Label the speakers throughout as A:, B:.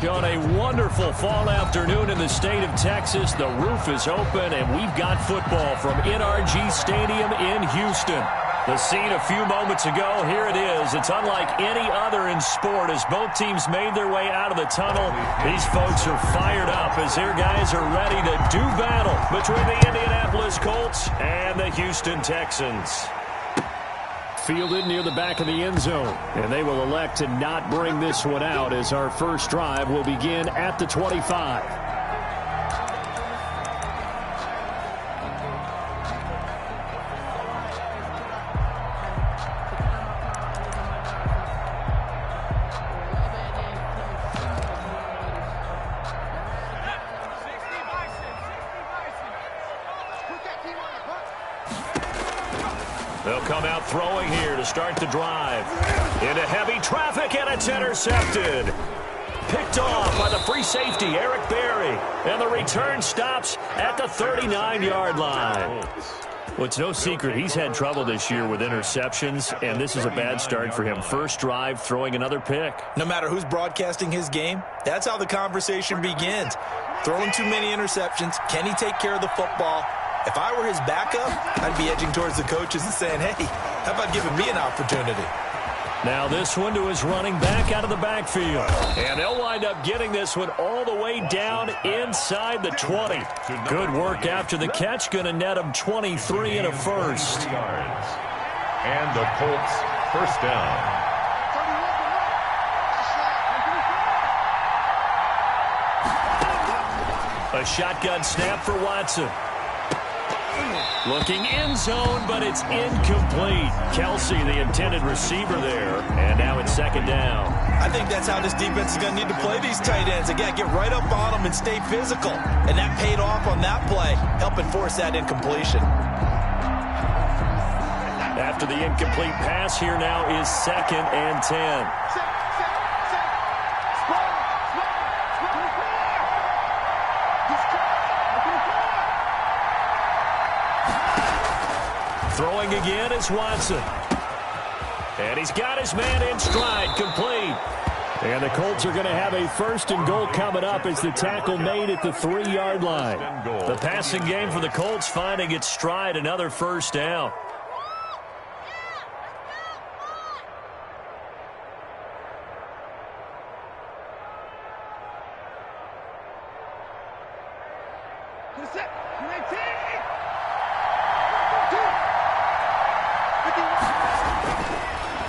A: On a wonderful fall afternoon in the state of Texas, the roof is open, and we've got football from NRG Stadium in Houston. The scene a few moments ago, here it is. It's unlike any other in sport as both teams made their way out of the tunnel. These folks are fired up as their guys are ready to do battle between the Indianapolis Colts and the Houston Texans. Fielded near the back of the end zone, and they will elect to not bring this one out as our first drive will begin at the 25. They'll come out throwing here to start the drive. Into heavy traffic, and it's intercepted. Picked off by the free safety, Eric Berry. And the return stops at the 39-yard line. Well, it's no secret he's had trouble this year with interceptions, and this is a bad start for him. First drive, throwing another pick.
B: No matter who's broadcasting his game, that's how the conversation begins. Throwing too many interceptions. Can he take care of the football? If I were his backup, I'd be edging towards the coaches and saying, hey, how about giving me an opportunity?
A: Now this one to his running back out of the backfield. And they'll wind up getting this one all the way down inside the 20. Good work after the catch. Going to net him 23 and a first.
C: And the Colts first down.
A: A shotgun snap for Watson. Looking end zone, but it's incomplete. Kelsey, the intended receiver there, and now it's second down.
B: I think that's how this defense is going to need to play these tight ends. Again, get right up on them and stay physical. And that paid off on that play, helping force that incompletion.
A: After the incomplete pass, here now is second and 10. Throwing again is Watson. And he's got his man in stride, complete. And the Colts are going to have a first and goal coming up as the tackle made at the 3-yard line. The passing game for the Colts finding its stride, another first down.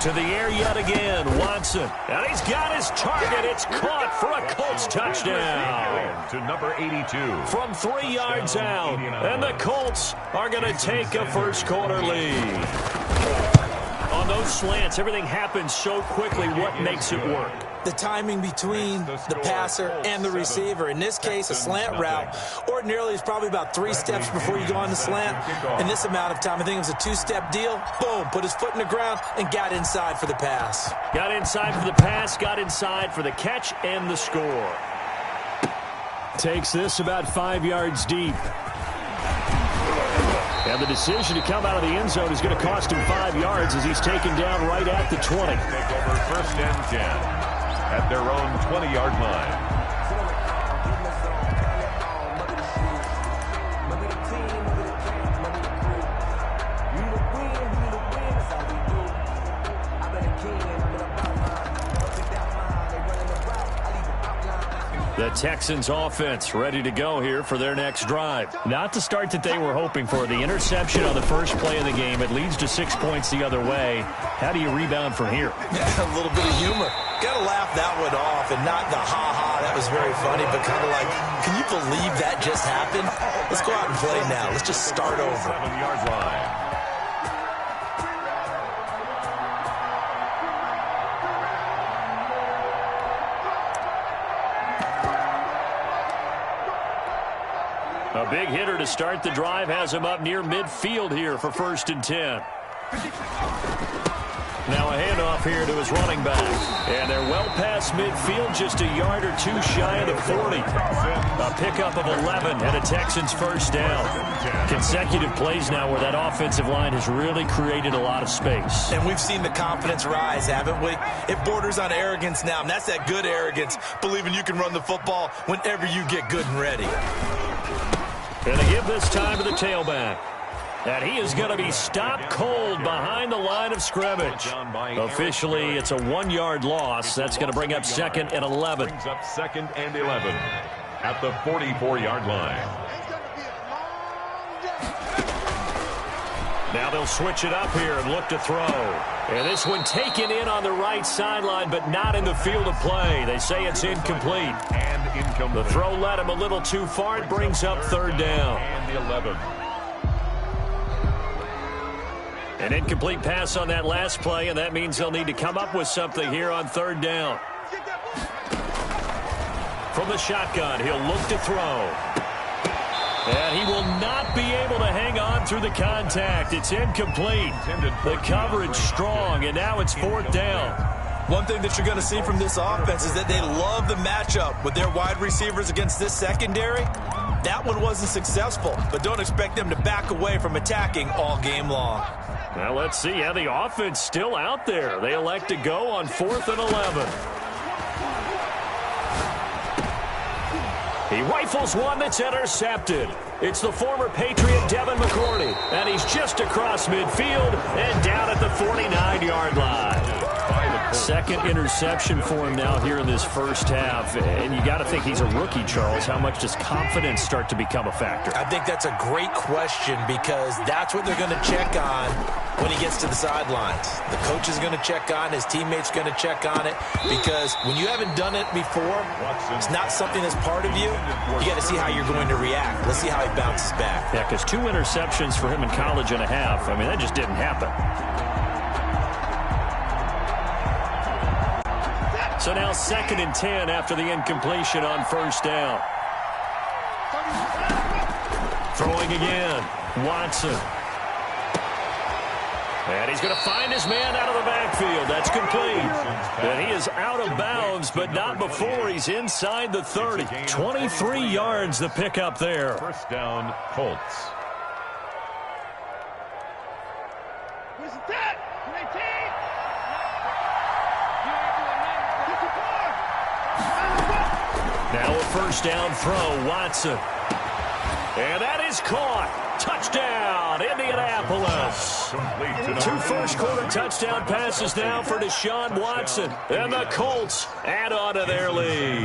A: To the air yet again, Watson. And he's got his target. It's caught for a Colts touchdown.
C: To number 82.
A: From 3 yards out. And the Colts are going to take a first quarter lead. On those slants, everything happens so quickly. What makes it work?
B: The timing between the passer and the receiver. In this case, a slant route ordinarily is probably about 3 steps before you go on the slant. In this amount of time, I think it was a 2-step deal. Boom, put his foot in the ground and got inside for the pass.
A: Got inside for the pass, got inside for the catch and the score. Takes this about 5 yards deep. And the decision to come out of the end zone is going to cost him 5 yards as he's taken down right at the 20.
C: Take over first and 10 at their own 20-yard line.
A: The Texans offense ready to go here for their next drive. Not the start that they were hoping for. The interception on the first play of the game. It leads to 6 points the other way. How do you rebound from here?
B: Yeah, a little bit of humor. Got to laugh that one off and not the ha-ha. That was very funny, but kind of like, can you believe that just happened? Let's go out and play now. Let's just start over.
C: 7-yard line.
A: A big hitter to start the drive has him up near midfield here for first and 10. Now a handoff here to his running back. And they're well past midfield, just a yard or two shy of the 40. A pickup of 11 and a Texans first down. Consecutive plays now where that offensive line has really created a lot of space.
B: And we've seen the confidence rise, haven't we? It borders on arrogance now, and that's that good arrogance, believing you can run the football whenever you get good and ready.
A: And they give this time to the tailback. And he is going to be stopped cold behind the line of scrimmage. Officially, it's a 1-yard loss. That's going to bring up 2nd and 11.
C: Brings up 2nd and 11 at the 44-yard line.
A: Now they'll switch it up here and look to throw. And this one taken in on the right sideline, but not in the field of play. They say it's incomplete.
C: And incomplete.
A: The throw led him a little too far. It brings up 3rd down.
C: And the 11.
A: An incomplete pass on that last play, and that means they'll need to come up with something here on 3rd down. From the shotgun, he'll look to throw. And he will not be able to hang on through the contact. It's incomplete. The coverage strong, and now it's 4th down.
B: One thing that you're going to see from this offense is that they love the matchup with their wide receivers against this secondary. That one wasn't successful, but don't expect them to back away from attacking all game long.
A: Now let's see how the offense still out there. They elect to go on 4th and 11. He rifles one that's intercepted. It's the former Patriot Devin McCourty, and he's just across midfield and down at the 49-yard line. 2nd interception for him now here in this first half. And you got to think he's a rookie, Charles. How much does confidence start to become a factor?
B: I think that's a great question because that's what they're going to check on when he gets to the sidelines. The coach is going to check on, his teammates going to check on it, because when you haven't done it before, it's not something that's part of you. You got to see how you're going to react. Let's see how he bounces back.
A: Yeah, because 2 interceptions for him in college and a half. I mean, that just didn't happen. So now 2nd and 10 after the incompletion on 1st down. Throwing again. Watson. And he's going to find his man out of the backfield. That's complete. And he is out of bounds, but not before he's inside the 30. 23 yards the pickup there.
C: First down, Colts.
A: Now a first down throw, Watson. And that is caught. Touchdown, Indianapolis. 2 first-quarter touchdown passes now for Deshaun Watson. And the Colts add on to their lead.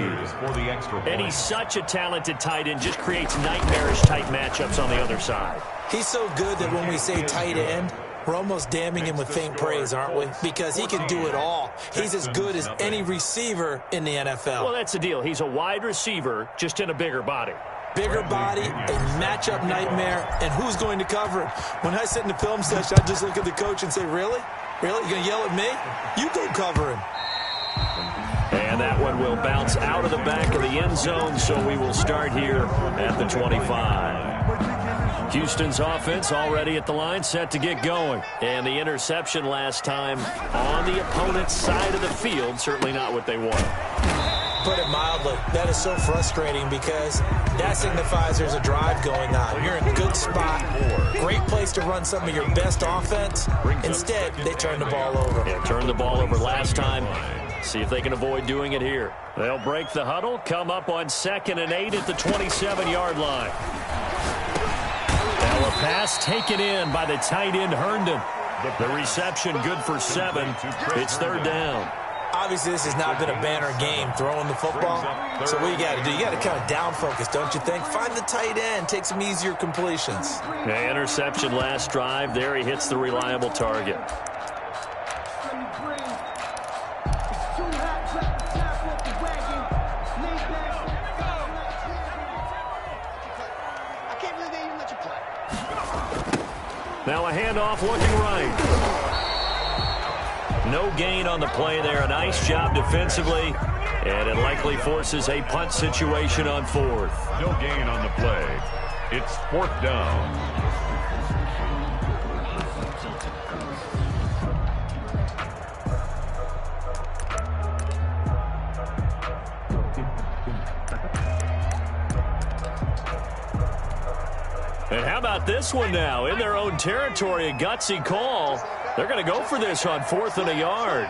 A: And he's such a talented tight end, just creates nightmarish-type matchups on the other side.
B: He's so good that when we say tight end, we're almost damning him with faint praise, aren't we? Because he can do it all. He's as good as any receiver in the NFL.
A: Well, that's the deal. He's a wide receiver, just in a bigger body.
B: Bigger body, a matchup nightmare, and who's going to cover him? When I sit in the film session, I just look at the coach and say, really? Really? You going to yell at me? You go cover him.
A: And that one will bounce out of the back of the end zone, so we will start here at the 25. Houston's offense already at the line, set to get going. And the interception last time on the opponent's side of the field, certainly not what they wanted.
B: Put it mildly, that is so frustrating because that signifies there's a drive going on. You're in a good spot, great place to run some of your best offense. Instead, they turn the ball over.
A: Yeah, turned the ball over last time. See if they can avoid doing it here. They'll break the huddle, come up on 2nd and 8 at the 27-yard line. Now a pass taken in by the tight end Herndon. The reception good for 7. It's 3rd down.
B: Obviously, this has not been a banner game throwing the football. So what you got to do, you got to kind of down focus, don't you think? Find the tight end, take some easier completions.
A: Yeah, interception last drive. There he hits the reliable target. Now a handoff looking right. No gain on the play there. A nice job defensively. And it likely forces a punt situation on 4th.
C: No gain on the play. It's 4th down.
A: And how about this one now? In their own territory, a gutsy call. They're going to go for this on 4th and a yard.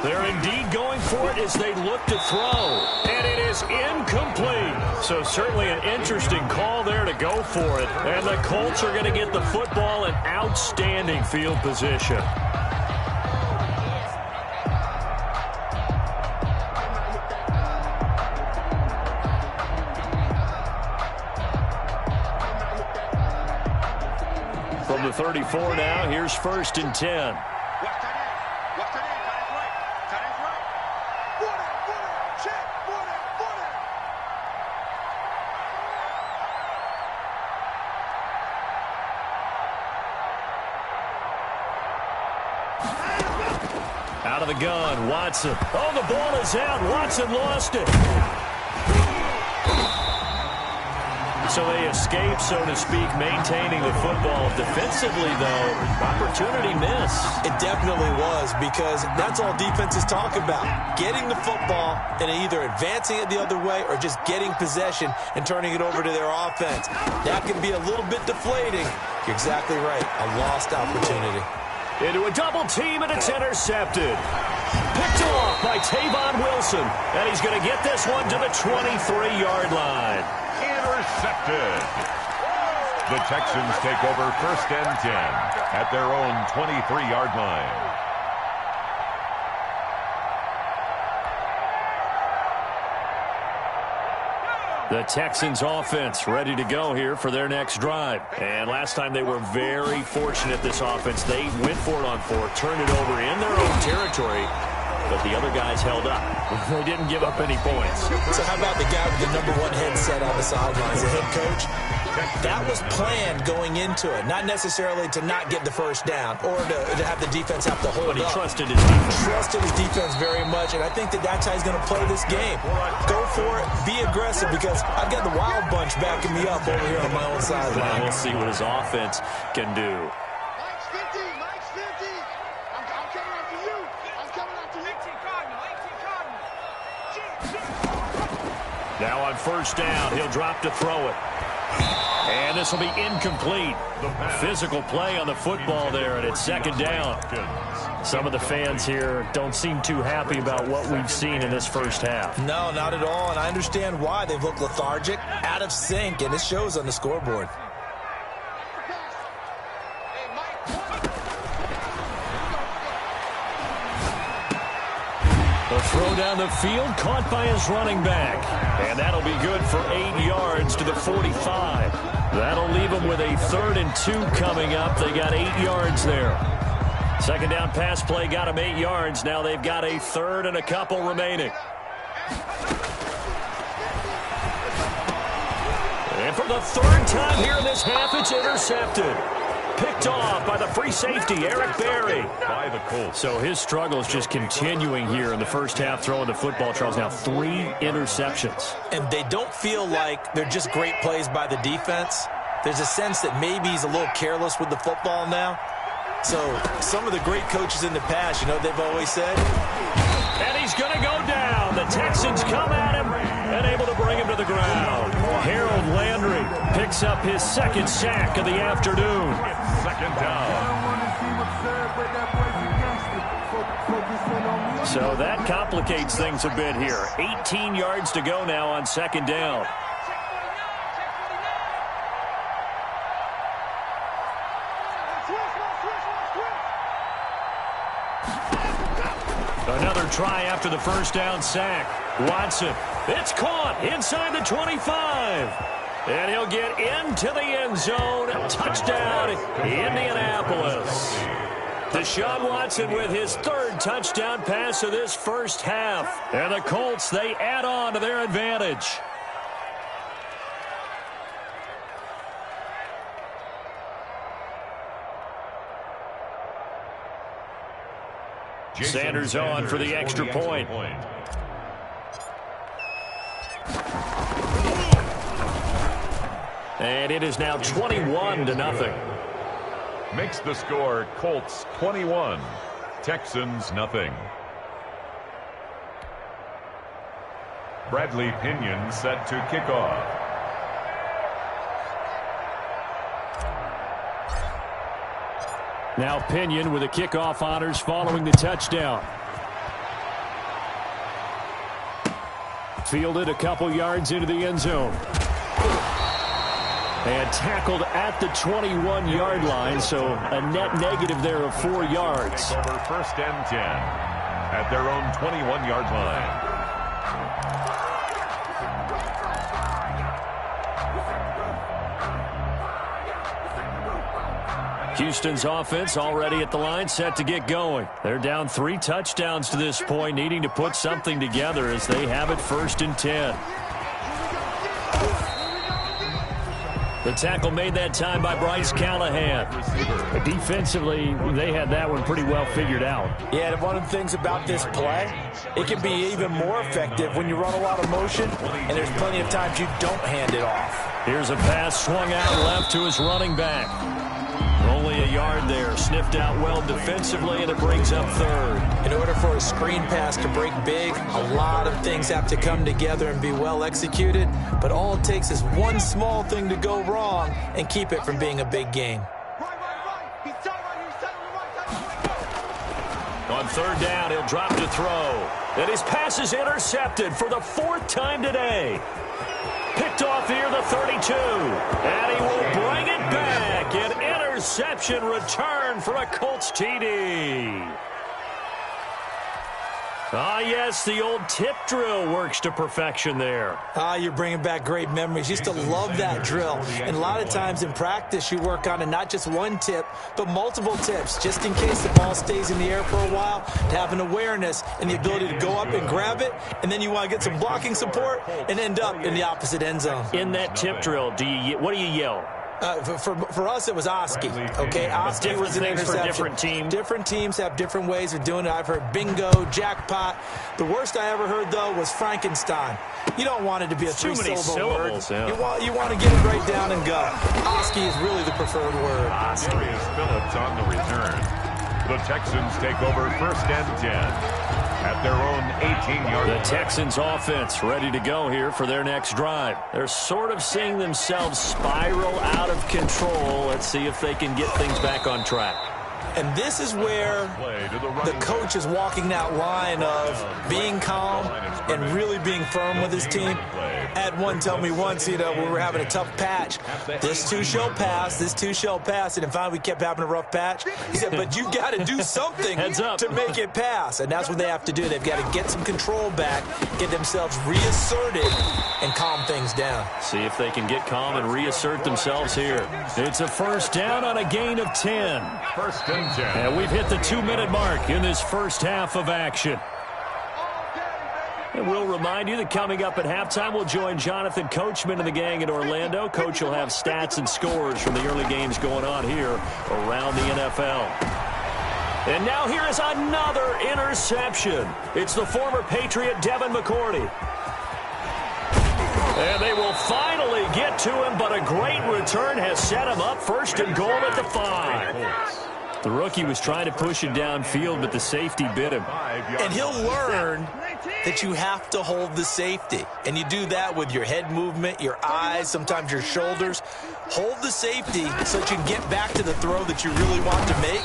A: They're indeed going for it as they look to throw. And it is incomplete. So certainly an interesting call there to go for it. And the Colts are going to get the football in outstanding field position. From the 34 now, here's 1st and 10. Out of the gun, Watson. Oh, the ball is out. Watson lost it. So they escape, so to speak, maintaining the football. Defensively, though, opportunity missed.
B: It definitely was, because that's all defenses talk about. Getting the football and either advancing it the other way or just getting possession and turning it over to their offense. That can be a little bit deflating. You're exactly right. A lost opportunity.
A: Into a double team, and it's intercepted. Picked off by Tavon Wilson. And he's going to get this one to the 23-yard line.
C: Intercepted. The Texans take over 1st and 10 at their own 23-yard line.
A: The Texans offense ready to go here for their next drive. And last time they were very fortunate, this offense. They went for it on 4th, turned it over in their own territory, but the other guys held up. They didn't give up any points.
B: So how about the guy with the #1 headset on the sidelines, the head coach? That was planned going into it, not necessarily to not get the first down or to have the defense have to hold
A: up. But he
B: trusted
A: his defense.
B: Trusted his defense very much, and I think that's how he's going to play this game. Go for it, be aggressive, because I've got the wild bunch backing me up over here on my own sideline.
A: We'll see what his offense can do.
D: Mike's 50, Mike's 50. I'm coming after you. I'm coming after you. 18 Cardinal, 18 Cardinal.
A: Now on 1st down, he'll drop to throw it. And this will be incomplete. Physical play on the football there, and it's 2nd down. Some of the fans here don't seem too happy about what we've seen in this first half.
B: No, not at all, and I understand why. They've looked lethargic, out of sync, and it shows on the scoreboard.
A: The throw down the field, caught by his running back. And that'll be good for 8 yards to the 45. That'll leave them with a 3rd and 2 coming up. They got 8 yards there. 2nd down pass play got them 8 yards. Now they've got a 3rd and a couple remaining. And for the 3rd time here in this half, it's intercepted. Picked off by the free safety, Eric Berry.
C: By the Colts.
A: So his struggle is just continuing here in the first half, throwing the football. Charles, now 3 interceptions.
B: And they don't feel like they're just great plays by the defense. There's a sense that maybe he's a little careless with the football now. So some of the great coaches in the past, you know, they've always said.
A: And he's going to go down. The Texans come at him and able to bring him to the ground. Harold Landry picks up his 2nd sack of the afternoon.
C: 2nd down.
A: So that complicates things a bit here. 18 yards to go now on 2nd down. Another try after the 1st down sack. Watson, it's caught inside the 25. And he'll get into the end zone. Touchdown, Indianapolis. Deshaun Watson with his 3rd touchdown pass of this first half. And the Colts, they add on to their advantage. Sanders on for the extra point. And it is now 21-0.
C: Makes the score Colts 21, Texans nothing. Bradley Pinion set to kick off.
A: Now Pinion with the kickoff honors following the touchdown. Fielded a couple yards into the end zone. And tackled at the 21-yard line, so a net negative there of 4 yards.
C: Over first and 10 at their own 21-yard line.
A: Houston's offense already at the line, set to get going. They're down 3 touchdowns to this point, needing to put something together as they have it first and 10. The tackle made that time by Bryce Callahan. Defensively, they had that one pretty well figured out.
B: Yeah, and one of the things about this play, it can be even more effective when you run a lot of motion, and there's plenty of times you don't hand it off.
A: Here's a pass swung out left to his running back. Only a yard there, sniffed out well defensively, and it brings up third.
B: In order for a screen pass to break big, a lot of things have to come together and be well executed, but all it takes is one small thing to go wrong and keep it from being a big gain.
A: On third down, he'll drop to throw. And his pass is intercepted for the 4th time today. Picked off here, the 32. And he will bring it back. An interception return for a Colts TD. Ah, yes, the old tip drill works to perfection there.
B: You're bringing back great memories. Used to love that drill. And a lot of times in practice, you work on it, not just one tip, but multiple tips, just in case the ball stays in the air for a while, to have an awareness and the ability to go up and grab it, and then you want to get some blocking support and end up in the opposite end zone.
A: In that tip drill, what do you yell?
B: For us, it was Oski. Okay, Oski was an interception.
A: For different teams.
B: Different teams have different ways of doing it. I've heard bingo, jackpot. The worst I ever heard, though, was Frankenstein. You don't want it to be a three-syllable word.
A: Yeah.
B: You want to get it right down and go. Oski is really the preferred word.
C: Darius Phillips on the return. The Texans take over first and 10 at their own 18-yard line.
A: The Texans offense ready to go here for their next drive. They're sort of seeing themselves spiral out of control. Let's see if they can get things back on track.
B: And this is where the coach is walking that line of being calm and really being firm with his team. I had one tell me once, when we were having a tough patch, this too shall pass, this too shall pass. And finally we kept having a rough patch. He said, but you got to do something to make it pass. And that's what they have to do. They've got to get some control back, get themselves reasserted, and calm things down.
A: See if they can get calm and reassert themselves here. It's a first down on a gain of 10.
C: First and 10.
A: And we've hit the 2-minute mark in this first half of action. And we'll remind you that coming up at halftime, we'll join Jonathan Coachman and the gang in Orlando. Coach will have stats and scores from the early games going on here around the NFL. And now here is another interception. It's the former Patriot Devin McCourty. And they will finally get to him, but a great return has set him up first and goal at the 5. The rookie was trying to push it downfield, but the safety bit him.
B: And he'll learn that you have to hold the safety. And you do that with your head movement, your eyes, sometimes your shoulders. Hold the safety so that you can get back to the throw that you really want to make.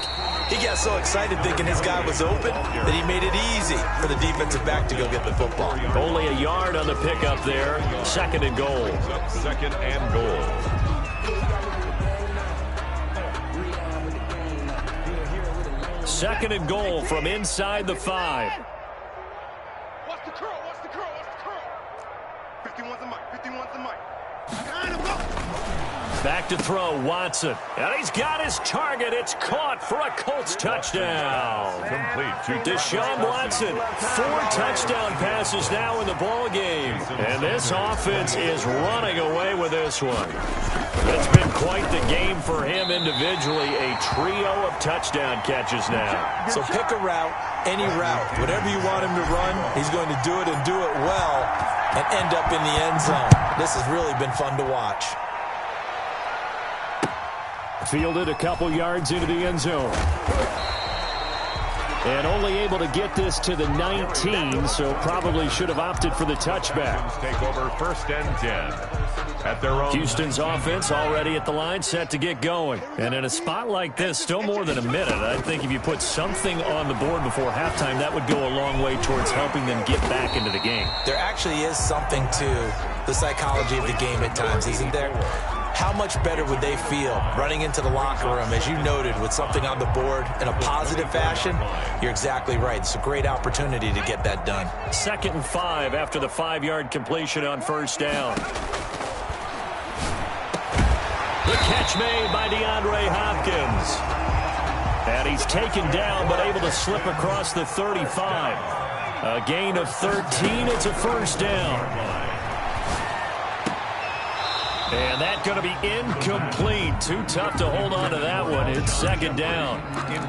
B: He got so excited thinking his guy was open that he made it easy for the defensive back to go get the football.
A: Only a yard on the pickup there. Second and goal.
C: Second and goal.
A: Second and goal from inside the 5.
D: What's the curl? What's the curl? What's the curl? 51's the mic. 51's the mic.
A: Back to throw, Watson. And he's got his target. It's caught for a Colts touchdown.
C: Complete.
A: Deshaun Watson, 4 touchdown passes now in the ball game. And this offense is running away with this one. It's been quite the game for him individually. A trio of touchdown catches now.
B: So pick a route, any route. Whatever you want him to run, he's going to do it and do it well and end up in the end zone. This has really been fun to watch.
A: Fielded a couple yards into the end zone. And only able to get this to the 19, so probably should have opted for the touchback.
C: Take over 1st and 10 at their own.
A: Houston's offense already at the line, set to get going. And in a spot like this, still more than a minute. I think if you put something on the board before halftime, that would go a long way towards helping them get back into the game.
B: There actually is something to the psychology of the game at times, isn't there? How much better would they feel running into the locker room, as you noted, with something on the board in a positive fashion? You're exactly right. It's a great opportunity to get that done.
A: 2nd and 5 after the 5-yard completion on 1st down. The catch made by DeAndre Hopkins. And he's taken down but able to slip across the 35. A gain of 13. It's a 1st down. And that's going to be incomplete. Too tough to hold on to that one. It's 2nd down.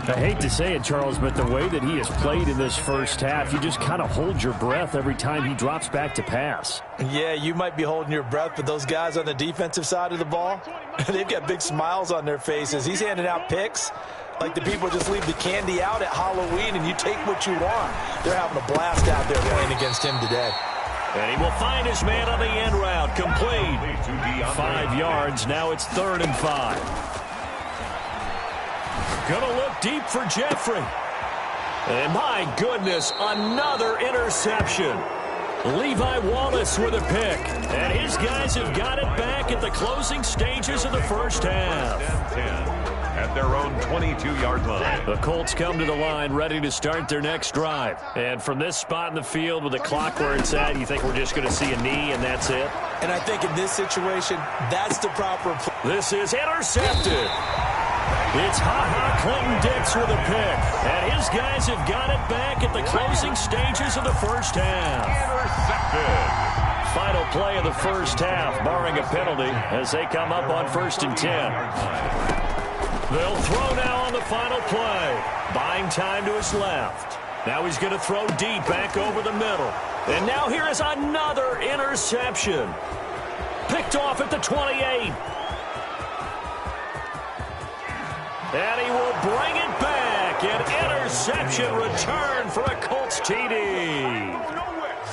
A: I hate to say it, Charles, but the way that he has played in this first half, you just kind of hold your breath every time he drops back to pass.
B: Yeah, you might be holding your breath, but those guys on the defensive side of the ball, they've got big smiles on their faces. He's handing out picks like the people just leave the candy out at Halloween and you take what you want. They're having a blast out there playing against him today.
A: And he will find his man on the end route. Complete. 5 yards. Now it's 3rd and 5. Gonna look deep for Jeffrey. And my goodness, another interception. Levi Wallace with a pick. And his guys have got it back at the closing stages of the first half.
C: At their own 22-yard line.
A: The Colts come to the line ready to start their next drive. And from this spot in the field with the clock where it's at, you think we're just going to see a knee and that's it?
B: And I think in this situation, that's the proper play.
A: This is intercepted. It's Ha-Ha Clinton-Dix with a pick. And his guys have got it back at the closing stages of the first half.
C: Intercepted.
A: Final play of the first half, barring a penalty, as they come up on 1st and 10. They'll throw now on the final play. Buying time to his left. Now he's going to throw deep back over the middle. And now here is another interception. Picked off at the 28. And he will bring it back. An interception return for a Colts TD.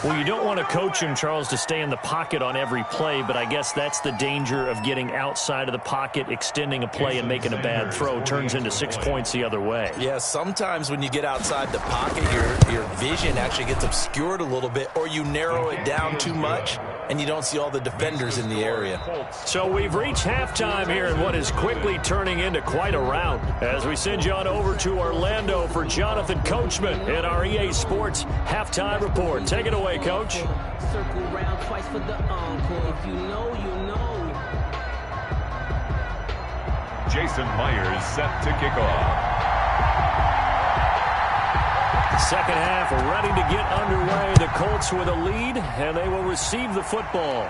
A: Well, you don't want to coach him, Charles, to stay in the pocket on every play, but I guess that's the danger of getting outside of the pocket, extending a play, and making a bad throw. Turns into 6 points the other way.
B: Yeah, sometimes when you get outside the pocket, your vision actually gets obscured a little bit, or you narrow it down too much, and you don't see all the defenders in the area.
A: So we've reached halftime here in what is quickly turning into quite a rout. As we send you on over to Orlando for Jonathan Coachman in our EA Sports Halftime Report. Take it away, Coach.
E: Circle round twice for the encore. If you know, you know.
C: Jason Myers set to kick off.
A: Second half ready to get underway. The Colts with a lead, and they will receive the football.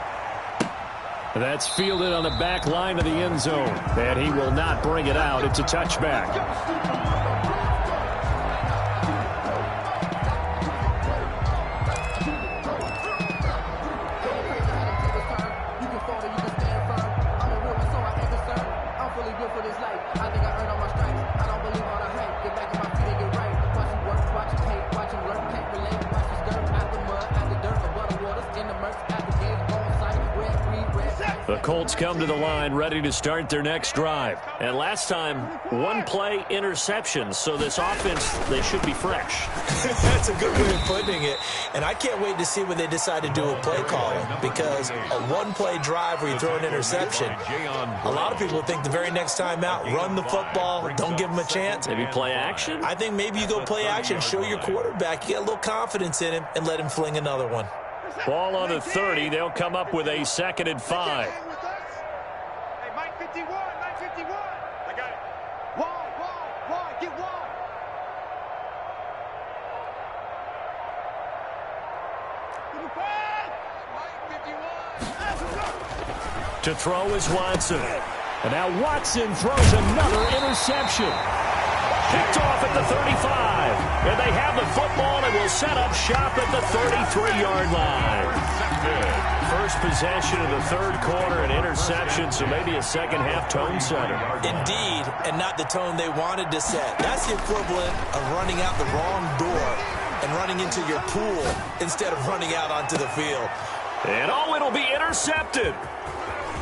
A: That's fielded on the back line of the end zone, and he will not bring it out. It's a touchback. The Colts come to the line ready to start their next drive. And last time, one play interception. So this offense, they should be fresh.
B: That's a good way of putting it. And I can't wait to see when they decide to do a play calling, because a one-play drive where you throw an interception, a lot of people think the very next time out, run the football, don't give them a chance.
A: Maybe play action?
B: I think maybe you go play action, show your quarterback, you get a little confidence in him, and let him fling another one.
A: Ball on the 30. They'll come up with a 2nd and 5.
D: Hey, Mike 51, Mike 51. I got it. Wall, get wall. Mike 51.
A: To throw is Watson. And now Watson throws another interception. picked off at the 35. And they have the football and will set up shop at the 33-yard line. First possession of the third quarter, an interception, so maybe a second-half tone setter.
B: Indeed, and not the tone they wanted to set. That's the equivalent of running out the wrong door and running into your pool instead of running out onto the field.
A: And oh, it'll be intercepted.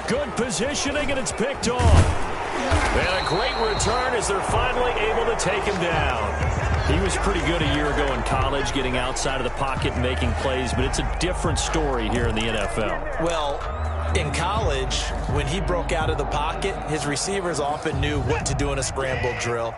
A: Good positioning, and it's picked off. And a great return as they're finally able to take him down. He was pretty good a year ago in college, getting outside of the pocket and making plays, but it's a different story here in the NFL.
B: Well, in college, when he broke out of the pocket, his receivers often knew what to do in a scramble drill,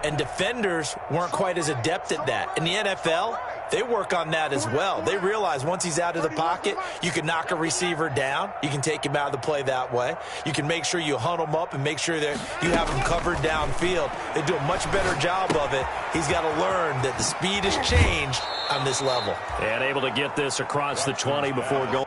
B: and defenders weren't quite as adept at that. In the NFL, they work on that as well. They realize once he's out of the pocket, you can knock a receiver down. You can take him out of the play that way. You can make sure you hunt him up and make sure that you have him covered downfield. They do a much better job of it. He's got to learn that the speed has changed on this level.
A: And able to get this across the 20 before going.